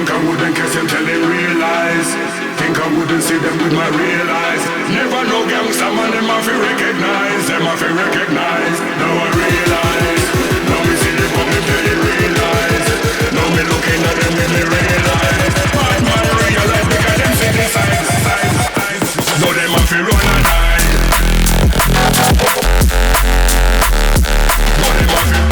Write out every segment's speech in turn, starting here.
Think I wouldn't catch them till they realize. Think I wouldn't see them with my real eyes. Never know gangsta man, them have to recognize. Them have to recognize. Now I realize. Now me see them coming till they realize. Now me looking at them and they realize. Man realize because them see the signs. Now them have to run and hide. Now them have to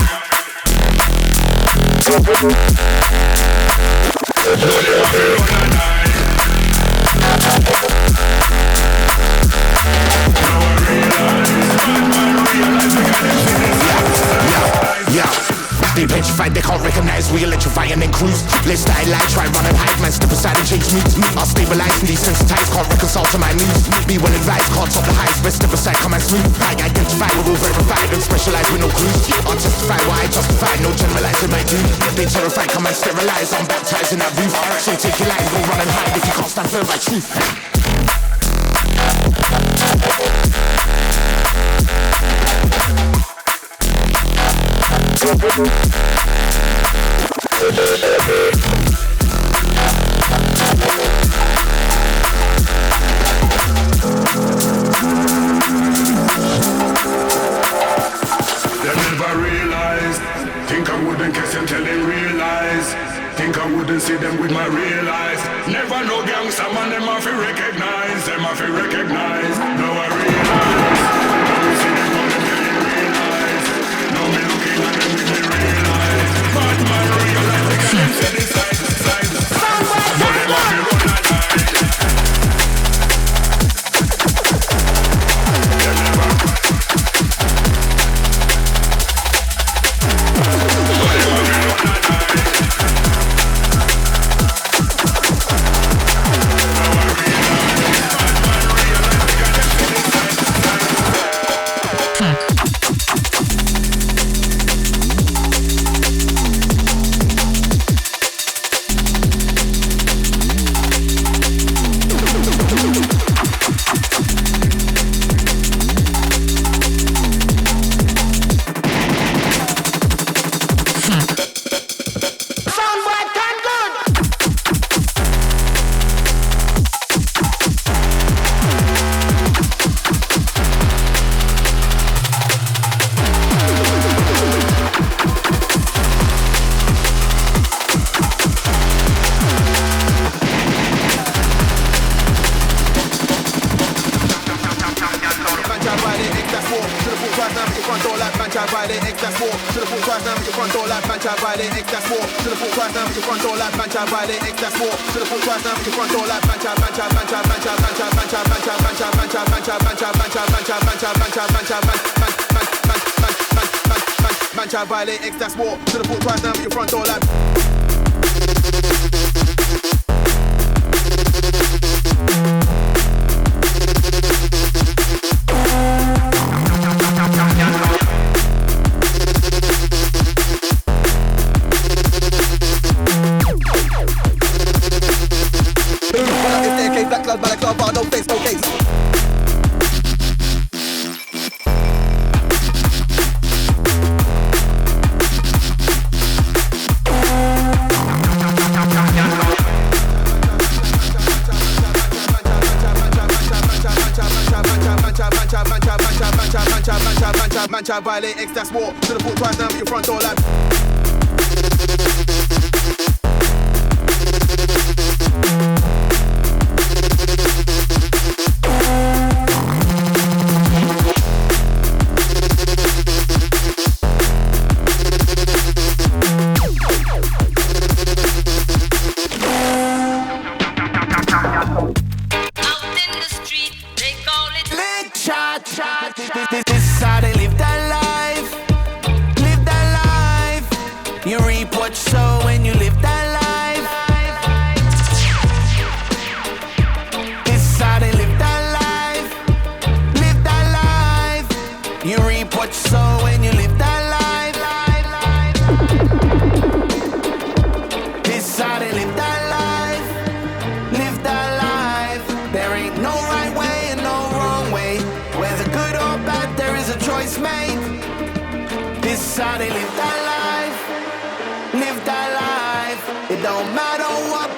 They petrified, they can't recognize, we electrify and then cruise. Let's die light, try run and hide, man step aside and change moves. I'll stabilize and desensitize, can't reconcile to my news. Be well advised, can't top the highs, best step aside, come and smooth. I identify, we're all verified, don't specialize with no clues. I'll testify what I justify, no generalizing my dude. They terrified, come and sterilize, I'm baptized in that roof. So take your lines, go run and hide if you can't stand firm by truth. Think I wouldn't catch them till they realize. Think I wouldn't see them with my real eyes. Never know gangsta man, them have to recognize. Them have to recognize. Now I realize. Now we see them coming till they realize. Now me looking at them with me realize. Bad man realize. They got them to the side. Now them have to run and hide. Violate X, that's war. To the full twice now, your front door like. Black cloud, black cloud, bar, no face, no case. Man, violate X, that's war. To the full twice now, your front door like. This is how they live that life. Live that life. You reap what you sow when you live that life. This is how they live that life. Live that life. You reap what you sow when you live that life. This is how they live that life. Live that life. There ain't no right way and no wrong way. Whether good or bad, there is a choice made. This is how they live that life. Live that life. It don't matter what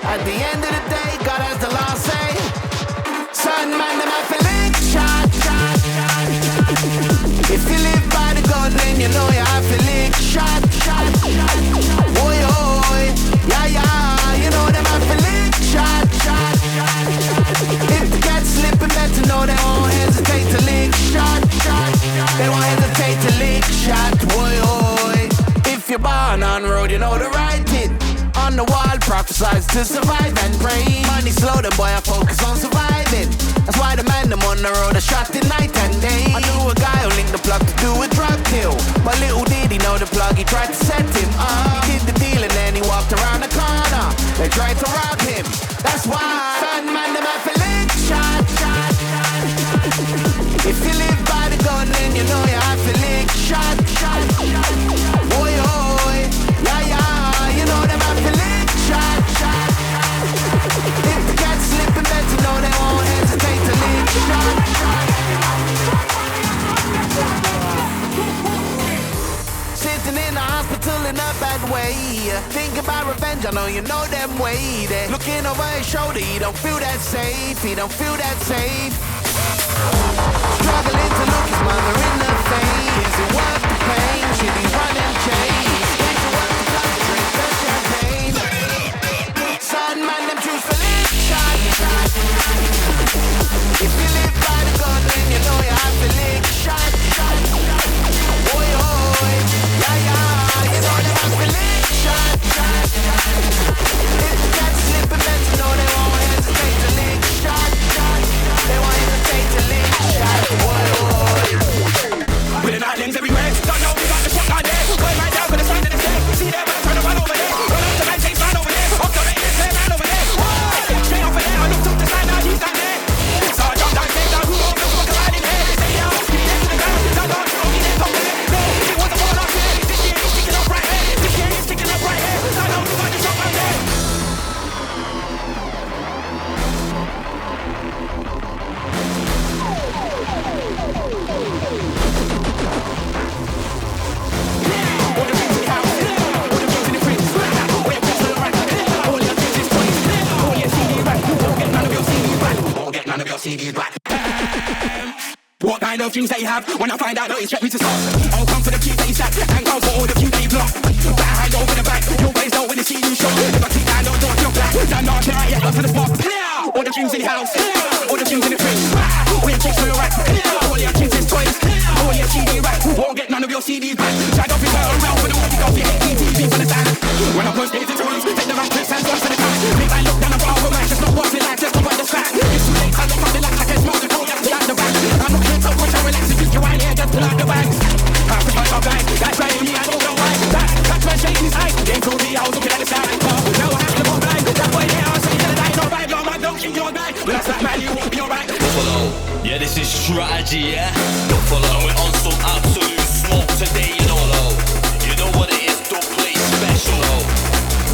At the end of the day, God has the last say. Son, man, them have to lick shot. If you live by the gun, then you know you have to lick shot. Oi, oi, yeah, yeah, you know them have to lick shot. If the cat's slipping, better know they won't hesitate to lick shot. They won't hesitate to lick shot. Oi, oi. If you're born on road, you know the right thing. On the wall, prophesize to survive and pray. Money slow, them boy, I focus on surviving. That's why the man, them on the road, are shot in night and day. I knew a guy who linked the plug to do a drug deal. But little did he know the plug, he tried to set him up. He did the deal and then he walked around the corner. They tried to rob him. That's why, son, man, them have to lick shot. If you live by the gun, then you know you have to lick shot. Oi, oi, yeah, yeah, you know them have to lick shot. If the cat's slipping, better know they won't hesitate to lick shot. Sitting in the hospital in a bad way. Think about revenge, I know you know them way. Looking over his shoulder, he don't feel that safe. He don't feel that safe. Struggling to look his mother in the face. Is it worth the pain? Should he run and chase? Is it worth the blood to drink the champagne? Son, man, them choose for lick shot. If you live by the gun, then you know you have to lick shot. Oi, oi, yeah, yeah, you know they have to lick shot. If the cat's slipping, better know they won't hesitate to lick shot. They won't hesitate to lick shot. Oi, oi. With the islands everywhere, don't know we got the shotgun there. Going right down for the sign of the stairs. See them when I turn around over there. Run up the man, chase man over there. Up the right, let's turn man over there. Straight off of there, I looked up the sign, now he's down there. So I jumped down, came down, who won't look fucking right in here. They say yeah, I'll speed into the ground. I don't know, he didn't come there. No, it was a fall off here. This year is sticking up right here. This year is sticking up right here. I know we got the shotgun there. What kind of dreams they have? When I find out, don't expect me to stop. I'll come for the keys that you stack and go for all the few that you block. Back hand over the back, your ways don't when they see you shot. If I keep down, don't talk to your black. Stand up, can I get up to the spot? All the dreams in the house, all the dreams in the fridge. All your chicks for your rack, all your kids is toys. All your CD rack, won't get none of your CDs back. Try to figure around for the walkie off your ATV for the stand. When I push it into rooms, take the right hands off for the time. Make I look down and follow man, just not watching like just to understand. It's too late, I look up the light, I can smell the cold, that's behind the back. I'm not here to push, I relax, if you can right here, just pull out the bags. Half the punch of bag, that's right in me, I don't know why. That's my shaking his eye, came through me, I was looking at the side. Now I have to go blind, that boy here, I'll say that I ain't alright, your man don't think you're right. But that's that man, you won't be alright. Buffalo, yeah, this is strategy, yeah. Buffalo, we're on some absolute smoke today, you know. You know what it is, don't play special.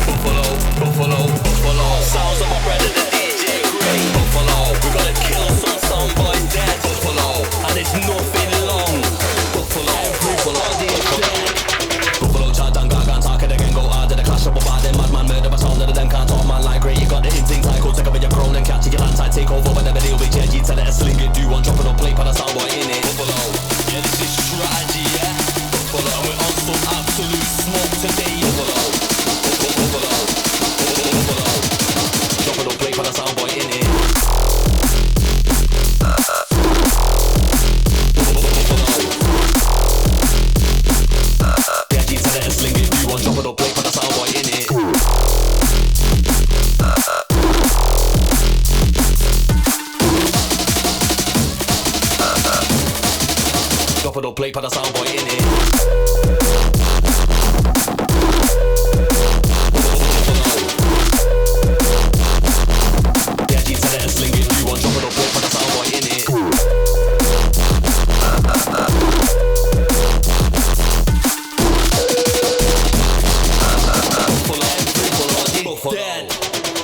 Buffalo, Buffalo, Buffalo. Sounds of my brother, the DJ Grey. Buffalo, we gotta kill some boys dead. Buffalo, and it's nothing long. Buffalo, Buffalo, Buffalo, chat and gag and talk it again, go hard to the clash up about them madman murder, but all of them can't talk man like Grey. You got the instinct cycle, take over your crown and catch your land tight, take over whenever they'll be JG, tell it a sling it, do one, drop it up, play for the soundboy in it. Buffalo, yeah, this is strategy, yeah. Buffalo, and we're on some absolute smoke today, Buffalo. Buffalo, Buffalo, drop it up, play for the soundboy in it. Play for the soundboy in it. Yeah, G's let it sling it. You want drop it or play for the soundboy in it.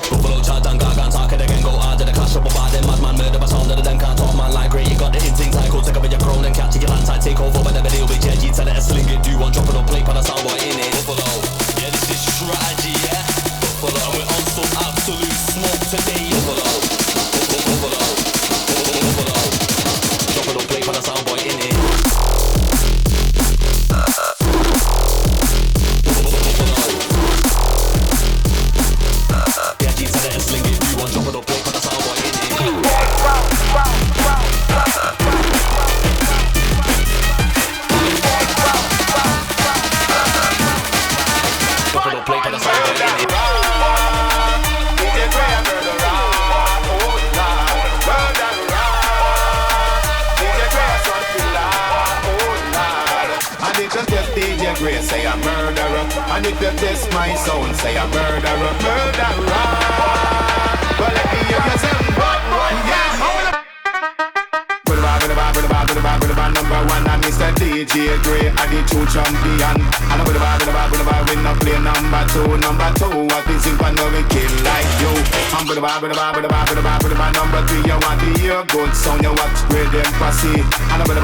Buffalo, chat and gag and talk it again. Go hard to the clash up about them madman murder, but all of them can't talk man like Grey. You got the instinct cycle, take over your crown and catch your land tight, take over whenever they'll be JG, tell it a sling it, do one, drop it or play for the soundboy in it. Buffalo, yeah, this is strategy, yeah. Buffalo, and we're on some let it sling it. One drop of the block and the sound boy in it. Drop of the plate and the sound boy in it. DJ Grey say I'm murderer, and if you test my sound, say I'm murderer, murderer. But let me hear you say, yeah. Number one, I'm Mr. DJ Grey, and the true champion. And I'm with no play number two. What is it when we kill like you? I'm with number three. You want to hear good sound, you watch great empathy. And I'm with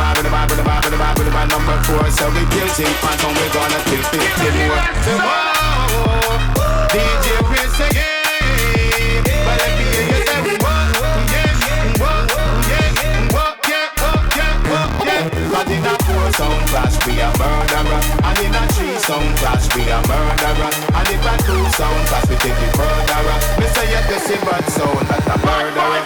number four. So we kill chimpanzees and we're gonna kill 50 more. Whoa, DJ Grey say yeah, but let me hear you say cause in a 4 sound clash we a murderer, and in a 3 sound clash we a murderer, and if a 2 sound clash we take the murderer. Me say you this is bad sound, that's a murderer.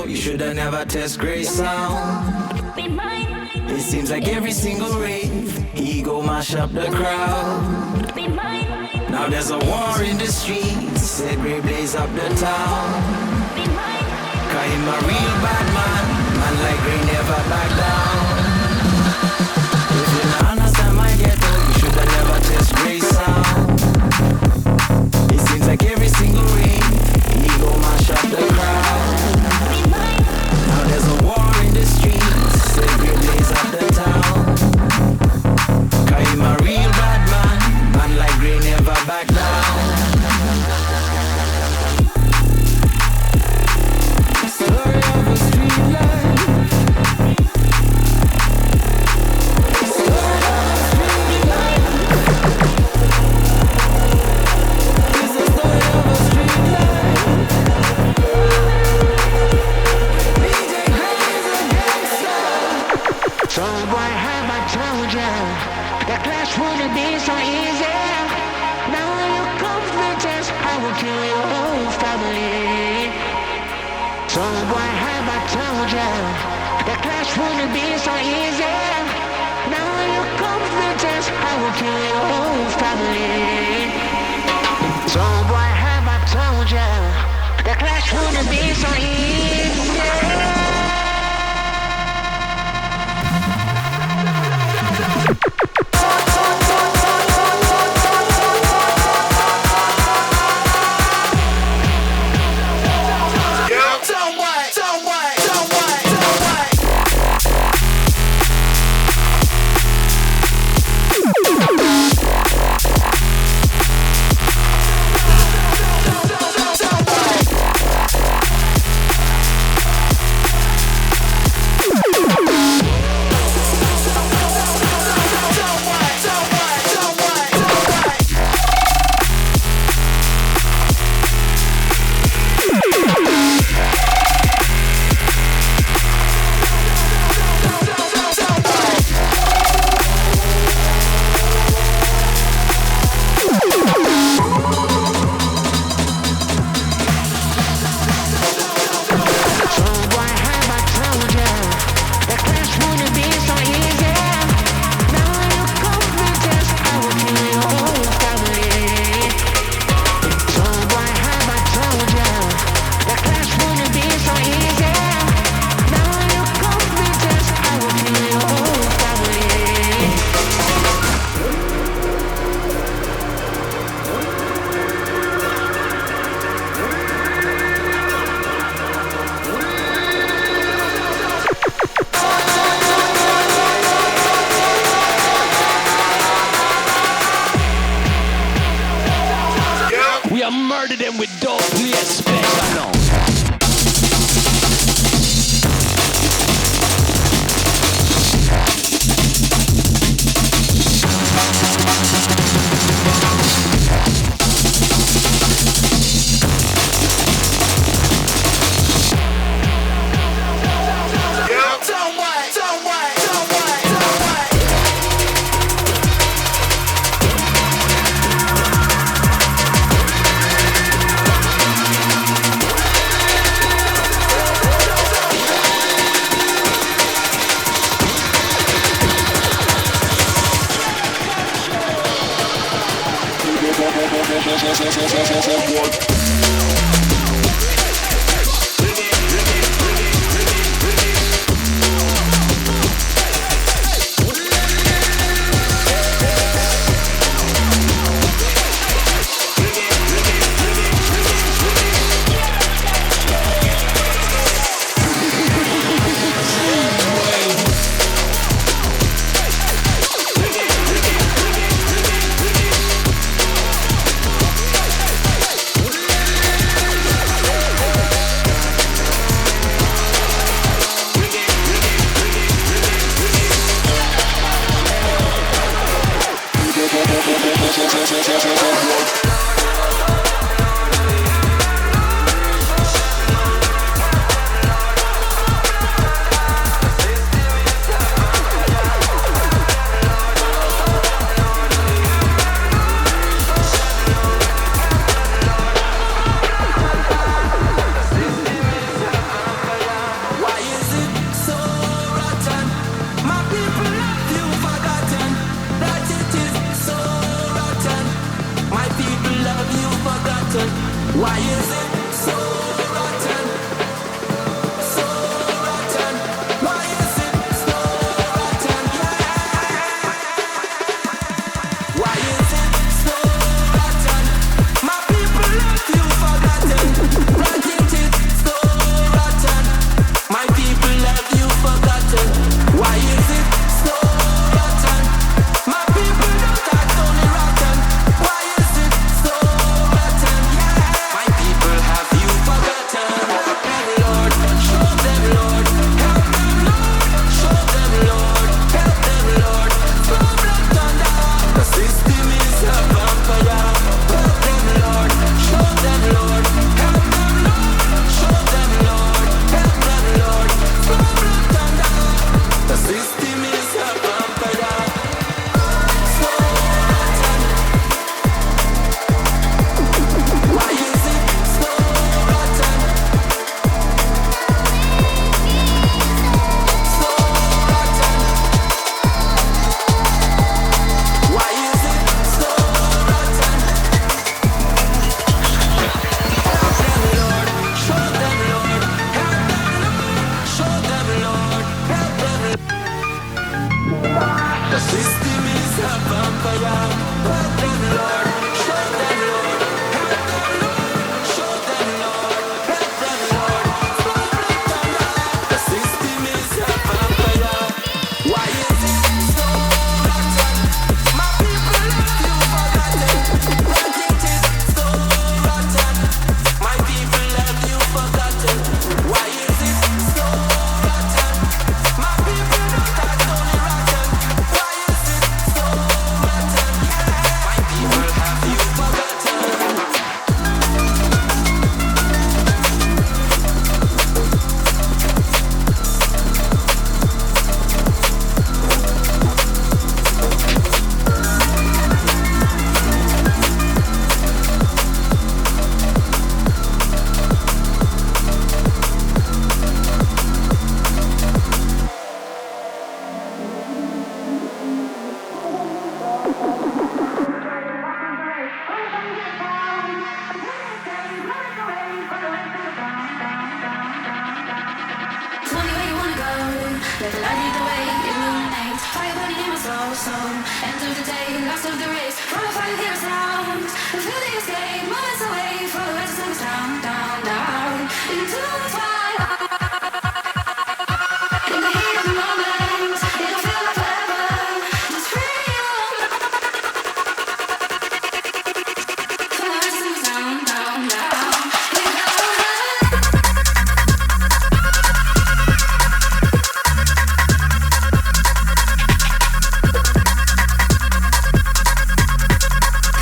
You shoulda never test Grey sound. It seems like every single rave, he go mash up the crowd. Now there's a war in the streets, said Grey blaze up the town. Cause him a real bad man like Grey never back down. If you not understand my ghetto, you shoulda never test Grey sound. It seems like every single rave, family. So why have I told ya the clash wouldn't be so easy? Now your confidence, I will kill your whole family. So why have I told ya the clash wouldn't be so easy? Murder them with dope, play special now. Why is it so rotten? So rotten. Why is it so rotten? Why is it so rotten? My people left you forgotten. Rotten it so rotten. My people left you forgotten. Why is it so rotten? My people don't act only rotten. Why is it so rotten? My people have you forgotten. Let the light lead the way, illuminate. Fire burning in my soul. End of the day, last of the race. From a fire, hear a sound. Feel the escape, moments away. For the rest of us down, down, down. Into the twilight. In the heat of the moment, it'll feel like forever. Just free your mind. For the rest of us down, down, down.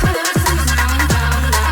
For the rest of us down, down, down.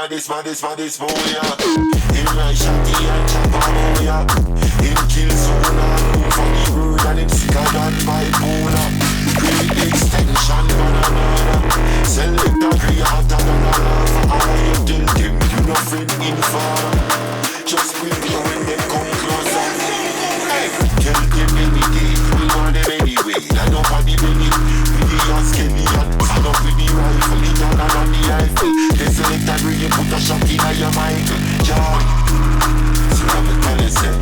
this boy, yeah. In my shotty and chop on, yeah. In kill zone and move on the road and him sicker than bipolar. Great extension, banana. Select a grey hotter than a lava. All you tell them you no friend in far. Just wait when they come closer. Hey, tell them any day, we want them anyway. I don't want the belly. We ask Kenny and stand up with the rifle. The gun and the rifle. They select a grey, put a shot in your mind. John, so what you tell them say?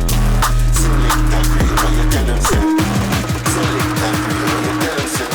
Select a grey, what you tell them say? Select a grey, what you tell them say?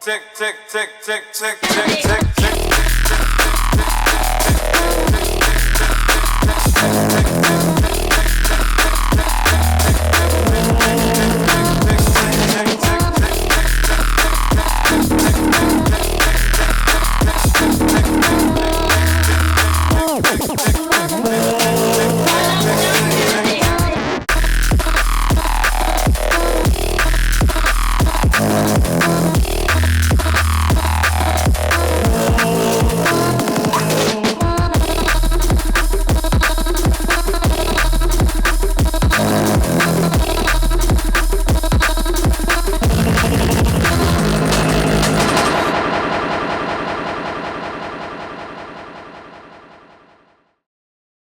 Tick, tick, tick, tick, tick, tick.